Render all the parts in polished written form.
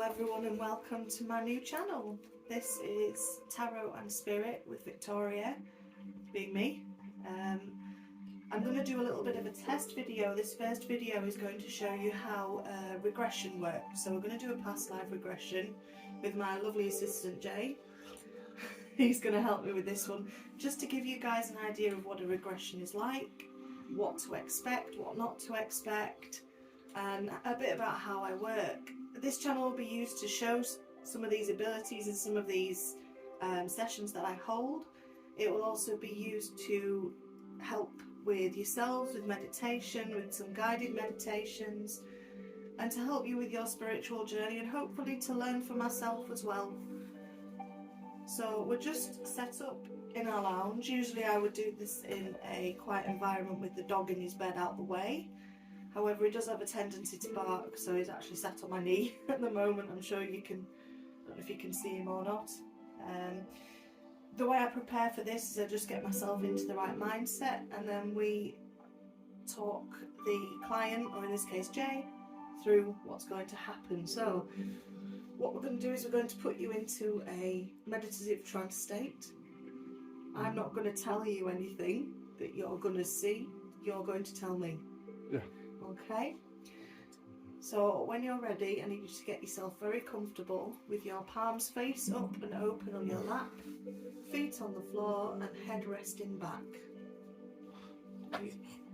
everyone and welcome to my new channel. This is Tarot and Spirit with Victoria, being me. I'm going to do a little bit of a test video. This first video is going to show you how regression works. So we're going to do a past life regression with my lovely assistant Jay. He's going to help me with this one, just to give you guys an idea of what a regression is like, what to expect, what not to expect, and a bit about how I work. This channel will be used to show some of these abilities and some of these sessions that I hold. It will also be used to help with yourselves, with meditation, with some guided meditations, and to help you with your spiritual journey, and hopefully to learn for myself as well. So we're just set up in our lounge. Usually I would do this in a quiet environment with the dog in his bed out the way. However, he does have a tendency to bark, so he's actually sat on my knee at the moment. I'm sure you can, I don't know if you can see him or not. The way I prepare for this is I just get myself into the right mindset, and then we talk the client, or in this case Jay, through what's going to happen. So what we're going to do is we're going to put you into a meditative trance state. I'm not going to tell you anything that you're going to see. You're going to tell me. Yeah. Okay, so when you're ready, I need you to get yourself very comfortable with your palms face up and open on your lap, feet on the floor and head resting back.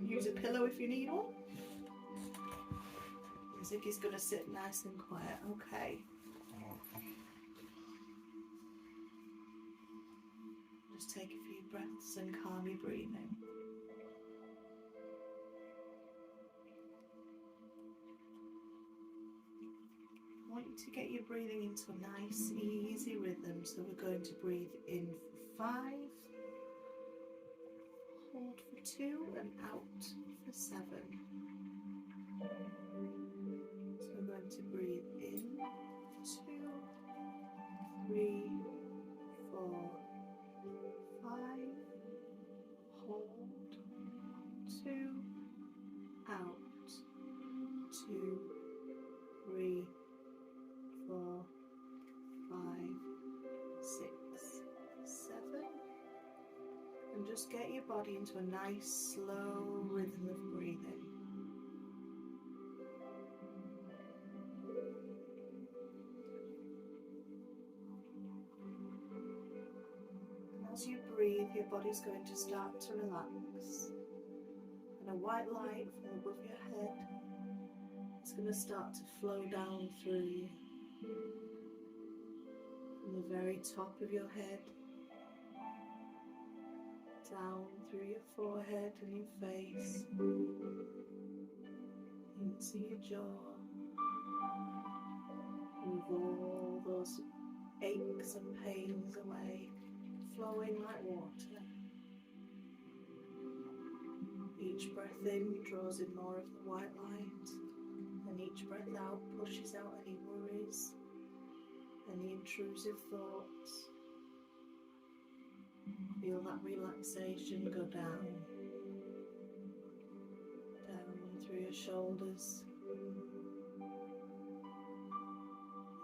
Use a pillow if you need one. Ziggy's going to sit nice and quiet. Okay. Just take a few breaths and calm your breathing. I want you to get your breathing into a nice, easy rhythm. So we're going to breathe in for 5, hold for 2, and out for 7. So we're going to breathe in 2, 3, 4, 5, hold 2, out 2, 3, 4, 5, 6, 7, and just get your body into a nice slow rhythm of breathing. As you breathe, your body's going to start to relax, and a white light from above your head is going to start to flow down through you. From the very top of your head, down through your forehead and your face, into your jaw. Move all those aches and pains away, flowing like water. Each breath in draws in more of the white light, and each breath out pushes out any worries, any intrusive thoughts. Feel that relaxation go down through your shoulders,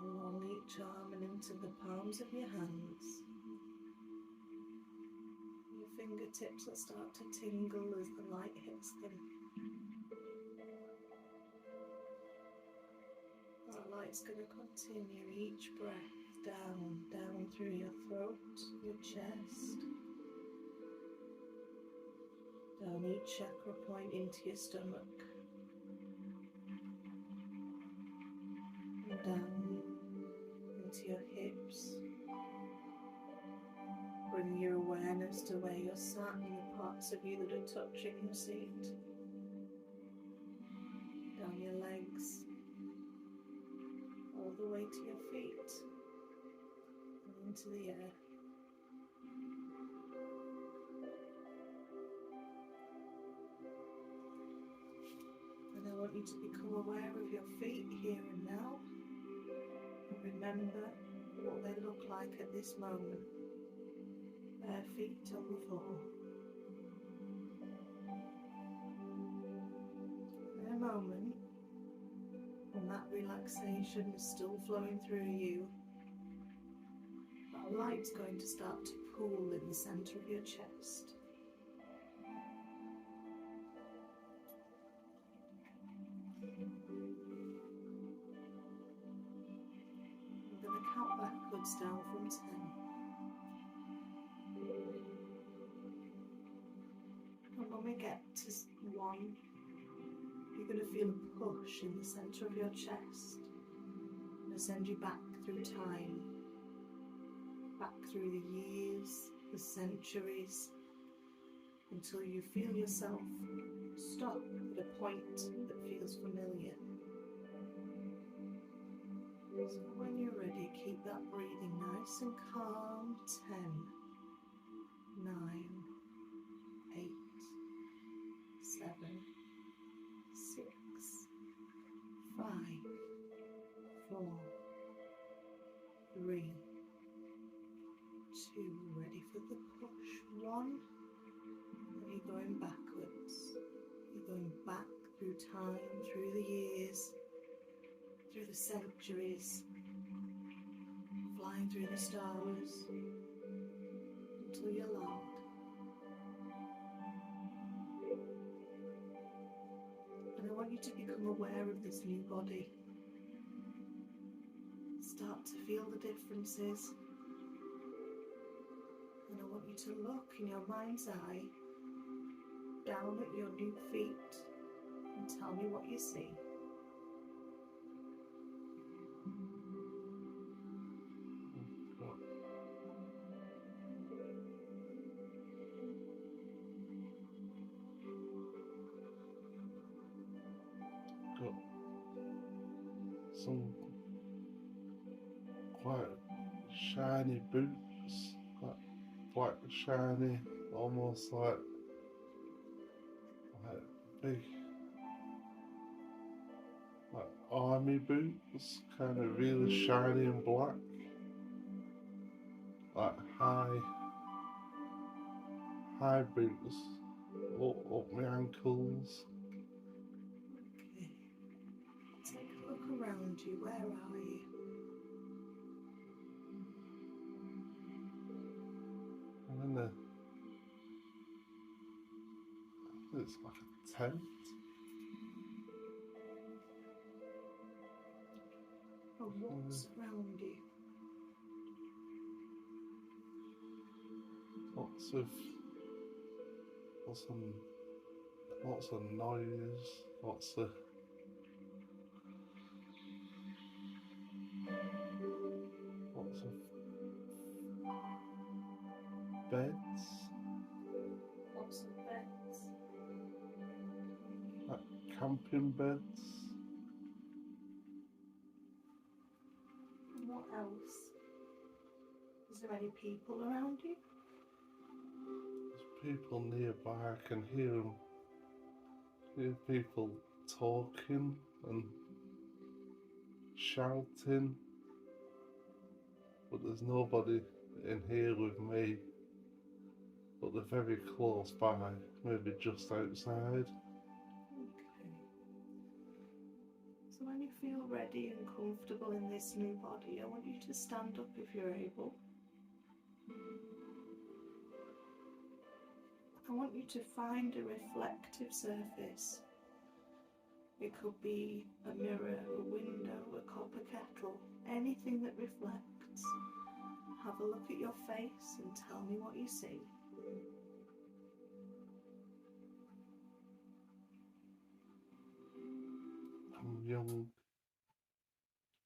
along each arm and into the palms of your hands. Your fingertips will start to tingle as the light hits them. That light's going to continue each breath down through your throat, your chest, down each chakra point into your stomach, and down into your hips. Bring your awareness to where you're sat and the parts of you that are touching your seat, down your legs, all the way to your feet, and into the air. And I want you to become aware of your feet here and now. And remember what they look like at this moment. Bare feet on the floor. In a moment, when and that relaxation is still flowing through you, that light's going to start to pool in the centre of your chest. I'm going to count backwards down from 10. And when we get to 1, you're going to feel a push in the centre of your chest. It'll send you back through time, back through the years, the centuries, until you feel yourself stop at a point that feels familiar. So when you're ready, keep that breathing nice and calm. 10, 9, 8, 7, 6, 5, 4, 3, 2, ready for the push. 1, and you're going backwards. You're going back through time, through the years, through the centuries, flying through the stars, until you land. And I want you to become aware of this new body. Start to feel the differences. And I want you to look in your mind's eye down at your new feet and tell me what you see. Got some quite shiny boots, like black shiny, almost like big, like army boots, kind of really shiny and black, like high boots up my ankles. Okay. Take a look around you. Where are you? I'm in it's like a tent. Oh, what's around you? Lots of noise, lots of beds, Lots of beds. like camping beds. And what else? Is there any people around you? There's people nearby. I can hear people talking and shouting, but there's nobody in here with me. But they're very close by, maybe just outside. Okay. So when you feel ready and comfortable in this new body, I want you to stand up if you're able. I want you to find a reflective surface. It could be a mirror, a window, a copper kettle, anything that reflects. Have a look at your face and tell me what you see. I'm young.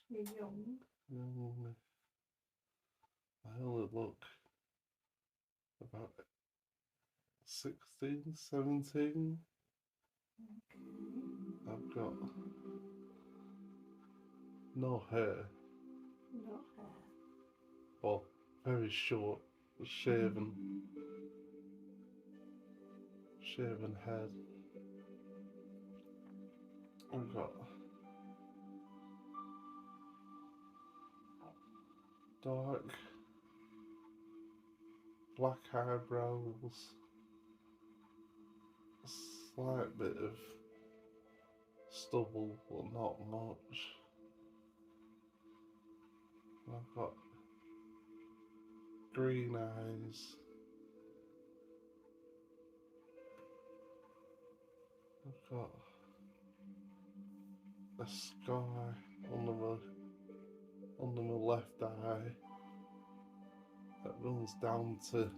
You're young. I only look about 16, 17. Okay. I've got no hair, No hair. or very short, shaven head. I've got dark black eyebrows, a slight bit of stubble, but not much. I've got green eyes. I've got a scar under my left eye that runs down to the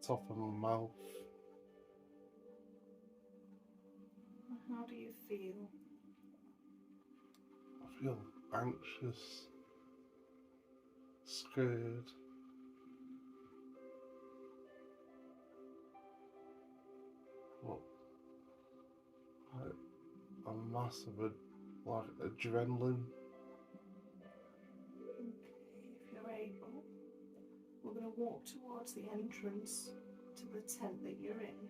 top of my mouth. How do you feel? I feel anxious, scared. But a massive adrenaline. Okay, if you're able, we're going to walk towards the entrance to the tent that you're in.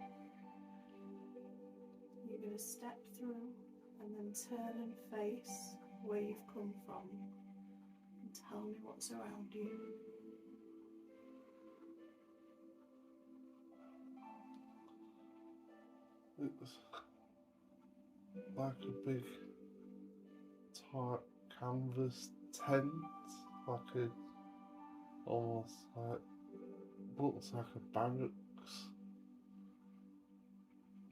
You're going to step through and then turn and face where you've come from and tell me what's around you. It's like a big tarp canvas tent, almost like, looks like a barracks.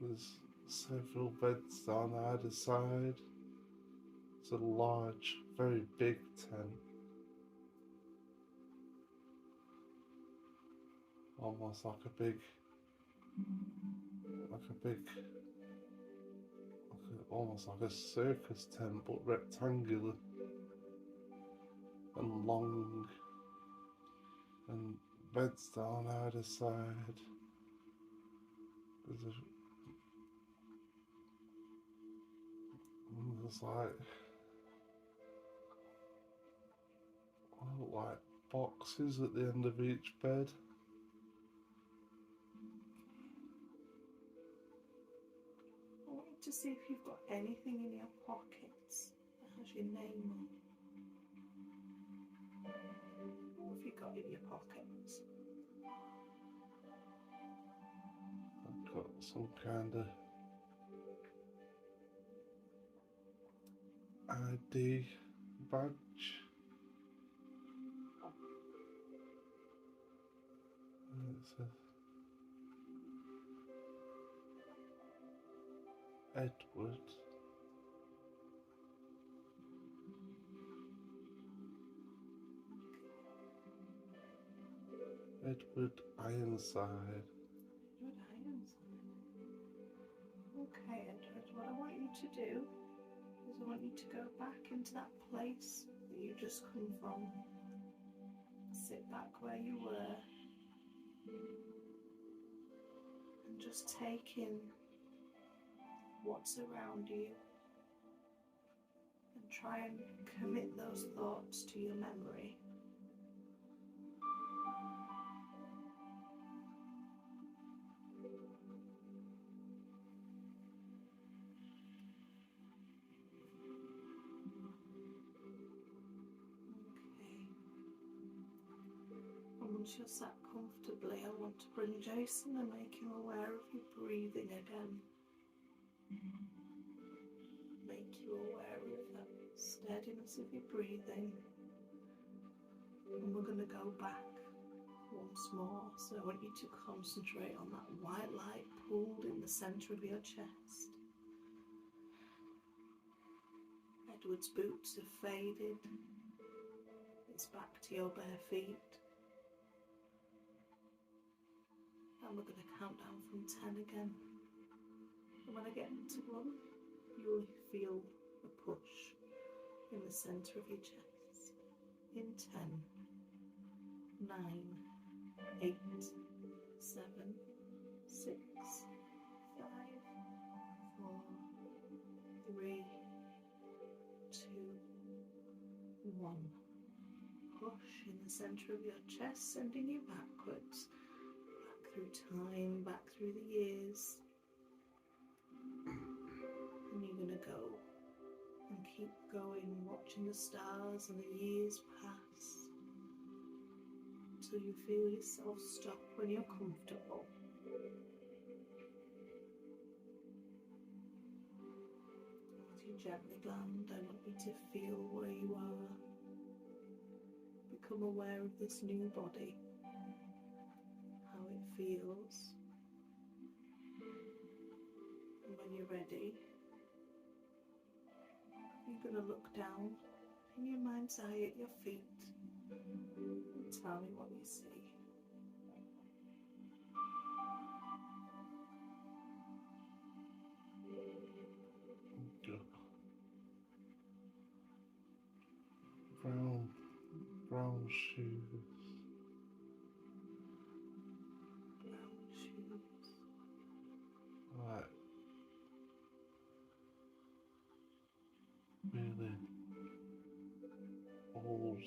There's several beds down either side. It's a large, very big tent. Almost almost like a circus tent, but rectangular and long, and beds down either side. There's like boxes at the end of each bed. I want you to see if you've got anything in your pockets that has your name on. What have you got in your pockets? I've got some kind of ID badge. And it says Edward. Edward Ironside. Edward Ironside. Okay, Edward, what I want you to do is I want you to go back into that place that you just come from. Sit back where you were and just take in what's around you and try and commit those thoughts to your memory. Once you're sat comfortably, I want to bring Jason and make him aware of your breathing again. Make you aware of that steadiness of your breathing. And we're going to go back once more. So I want you to concentrate on that white light pooled in the centre of your chest. Edward's boots have faded. It's back to your bare feet. And we're going to count down from 10 again. And when I get to 1, you'll feel a push in the centre of your chest. In 10, 9, 8, 7, 6, 5, 4, 3, 2, 1. Push in the centre of your chest, sending you backwards. Through time, back through the years, and you're going to go and keep going, watching the stars and the years pass until you feel yourself stop when you're comfortable. gently land. I want you to feel where you are. Become aware of this new body, how it feels. And when you're ready, you're going to look down in your mind's eye at your feet and tell me what you see. Brown shoes. Brown shoes. Like really old,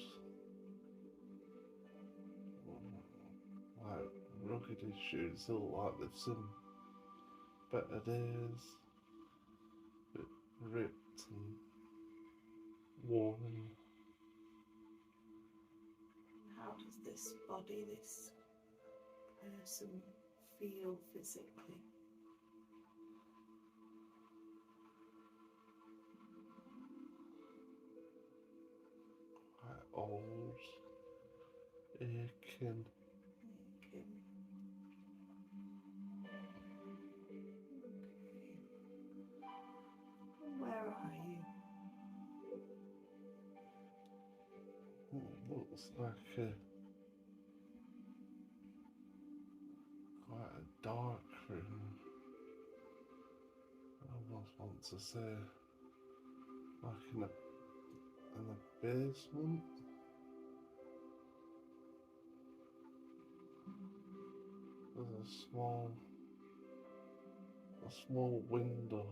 like ruggedy shoes. They look like they've seen better days. A bit ripped and worn. How does this body, this person feel physically? Quite old, aching. Aching. Okay. Where are you? Looks like quite a dark room. I almost want to say like in a basement. There's a small window.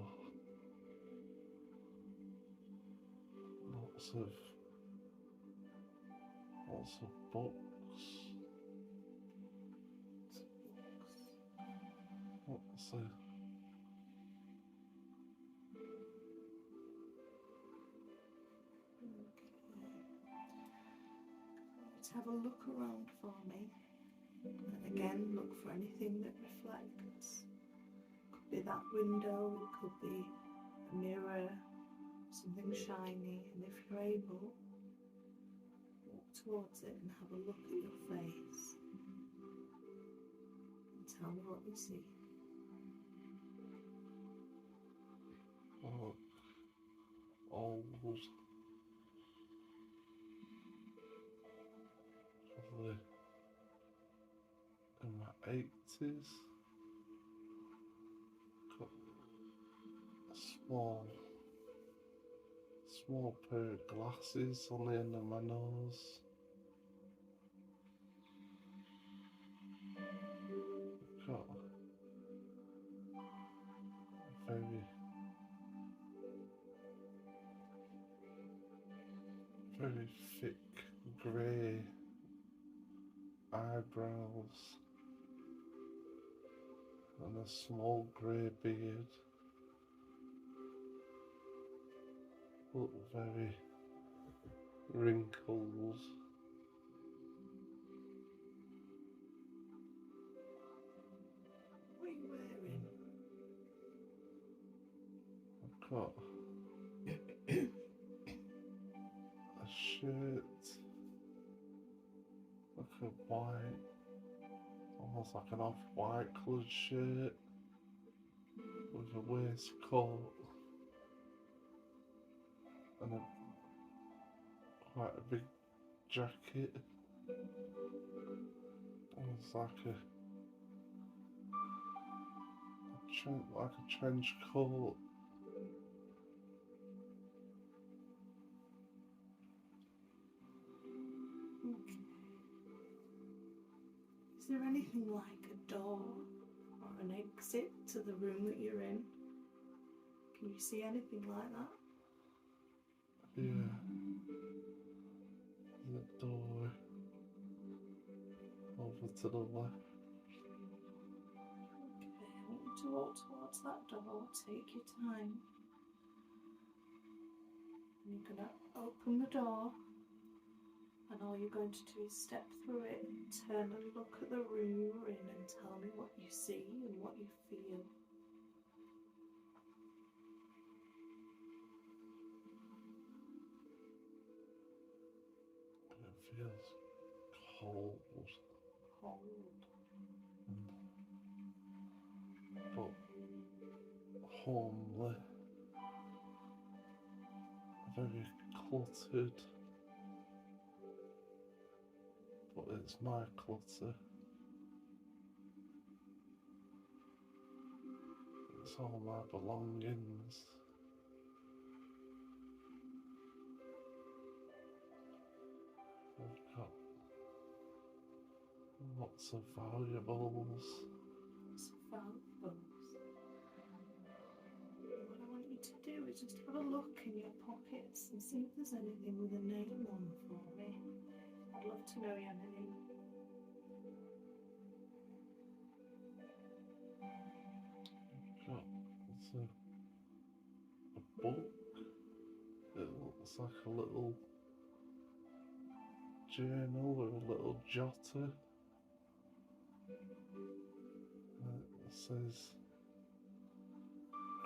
Lots of books. Lots of Let's have a look around for me. And again, look for anything that reflects. Could be that window, it could be a mirror, something shiny, and if you're able, walk towards it and have a look at your face and tell me what you see. old, probably in my 80s. Got a small pair of glasses on the end of my nose. Got a very thick grey eyebrows and a small grey beard. Look very wrinkled. What are you wearing? I've got a shirt, like a white, almost like an off-white coloured shirt with a waistcoat and quite a big jacket. Almost like a trench coat. Okay. Is there anything like a door or an exit to the room that you're in? Can you see anything like that? Yeah. The door over to the left. Okay, I want you to walk towards that door, take your time. And you're going to open the door, and all you're going to do is step through it, turn and look at the room you're in and tell me what you see and what you feel. feels cold, Cold. but homely, very cluttered, but it's my clutter. It's all my belongings. I've got lots of valuables. Valuables. What I want you to do is just have a look in your pockets and see if there's anything with a name on for me. I'd love to know your name. Got a book. It looks like a little journal or a little jotter. It says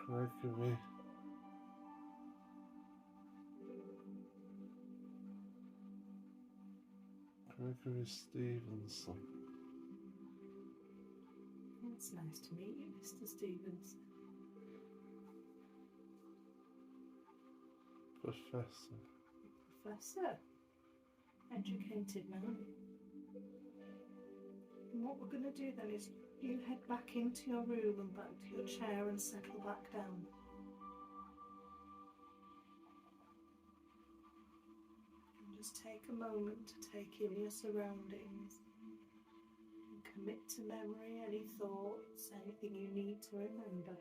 Gregory Stevenson. It's nice to meet you, Mr. Stevens. Professor. Professor. Educated man. And what we're going to do then is you head back into your room and back to your chair and settle back down. And just take a moment to take in your surroundings and commit to memory any thoughts, anything you need to remember.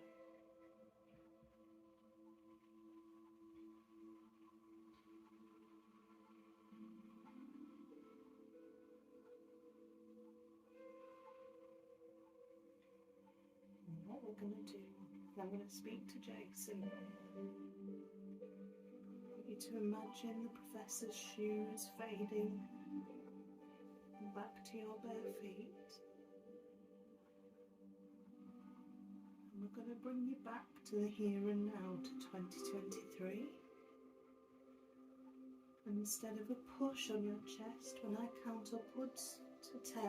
What we're going to do, I'm going to speak to Jason. I want you to imagine the professor's shoes fading and back to your bare feet. And we're going to bring you back to the here and now, to 2023. And instead of a push on your chest, when I count upwards to 10,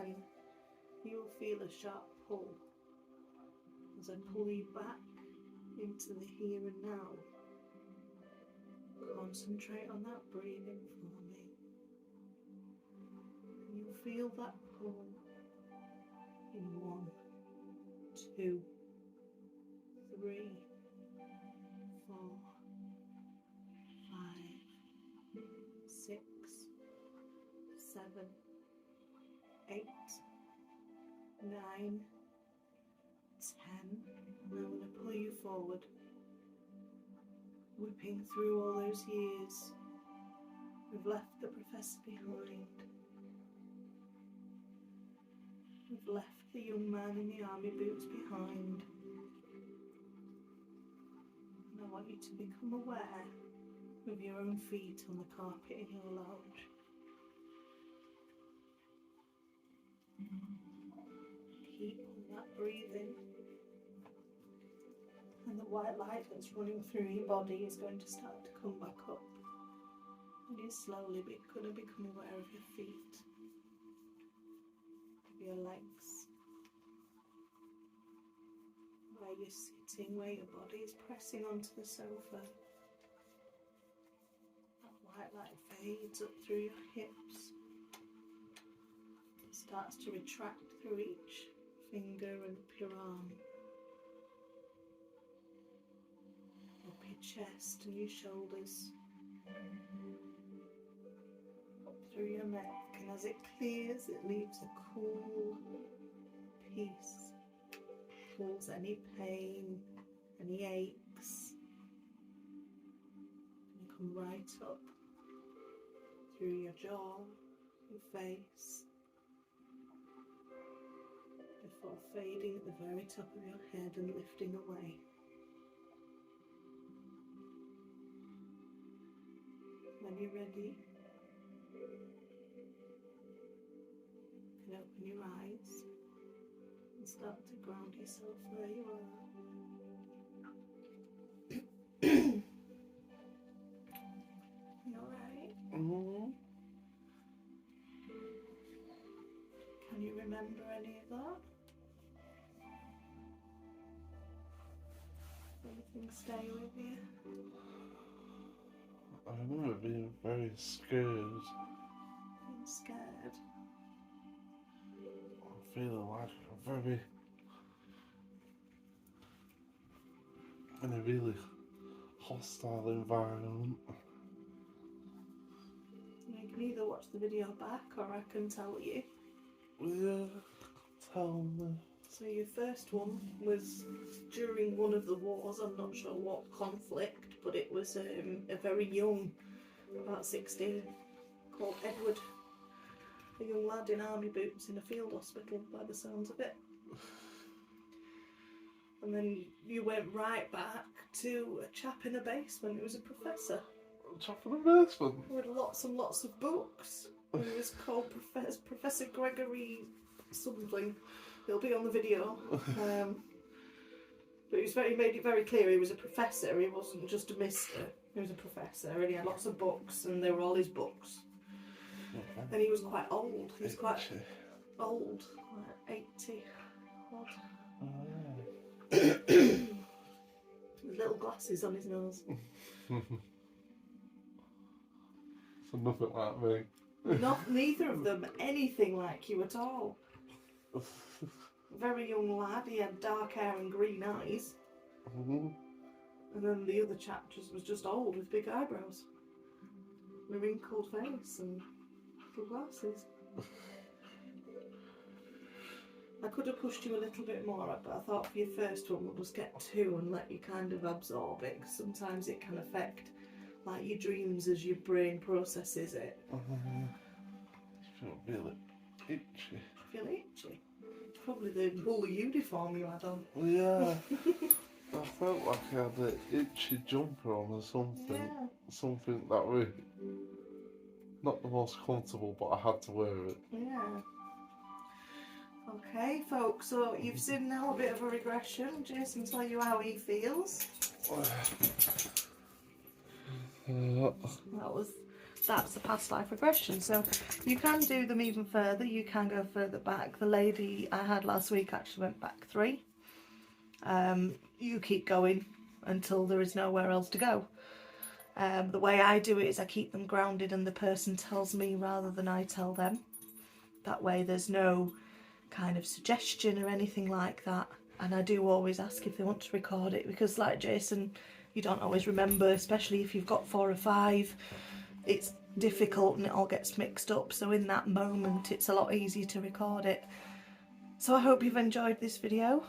you'll feel a sharp pull. As I pull you back into the here and now, concentrate on that breathing for me. And you'll feel that pull in 1, 2, 3, 4, 5, 6, 7, 8, 9, 10. Now I'm going to pull you forward, whipping through all those years. We've left the professor behind. We've left the young man in the army boots behind. And I want you to become aware of your own feet on the carpet in your lounge. Keep on that breathing. And the white light that's running through your body is going to start to come back up. And you're slowly going to become aware of your feet, of your legs, where you're sitting, where your body is pressing onto the sofa. That white light fades up through your hips. It starts to retract through each finger and up your arm. Up your chest and your shoulders, up through your neck, and as it clears it leaves a cool peace, pulls any pain, any aches, and come right up through your jaw, your face, before fading at the very top of your head and lifting away. When you're ready, you can open your eyes and start to ground yourself where you are. You alright? Mm-hmm. remember any of that? Anything stay with you? I remember being very scared. Being scared? I'm feeling like I'm very in a really hostile environment. You can either watch the video back or I can tell you. Yeah, tell me. So your first one was during one of the wars, I'm not sure what conflict, but it was a very young, about 16, called Edward. A young lad in army boots in a field hospital by the sounds of it. And then you went right back to a chap in a basement who was a professor. Top of the basement. With lots and lots of books. He was called Professor Gregory something. He'll be on the video. But he made it very clear he was a professor. He wasn't just a mister. He was a professor and he had lots of books and they were all his books. Okay. And he was quite old. He was quite 80. old. Like 80 odd. Oh, With little glasses on his nose. yeah. So nothing like me. Neither of them anything like you at all. Very young lad, he had dark hair and green eyes. Mm-hmm. And then the other chap was just old with big eyebrows. And a wrinkled face and little glasses. I could have pushed you a little bit more, but I thought for your first one we'll just get 2 and let you kind of absorb it, because sometimes it can affect like your dreams as your brain processes it. I feel really itchy. Feel itchy? It's probably the wool uniform you had on. Yeah. I felt like I had an itchy jumper on or something. Yeah. Something that was not the most comfortable, but I had to wear it. Yeah. Okay, folks, so you've seen now a bit of a regression. Jason tell you how he feels. That's the past life regression. So you can do them even further. You can go further back. The lady I had last week actually went back 3. You keep going until there is nowhere else to go. The way I do it is I keep them grounded and the person tells me rather than I tell them. That way there's no kind of suggestion or anything like that. And I do always ask if they want to record it, because like Jason, you don't always remember, especially if you've got 4 or 5. It's difficult and it all gets mixed up, so in that moment it's a lot easier to record it. So I hope you've enjoyed this video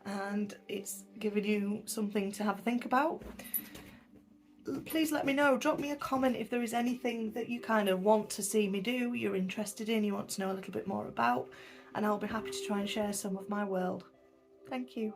and it's given you something to have a think about. Please let me know, drop me a comment if there is anything that you kind of want to see me do, you're interested in, you want to know a little bit more about, and I'll be happy to try and share some of my world. Thank you.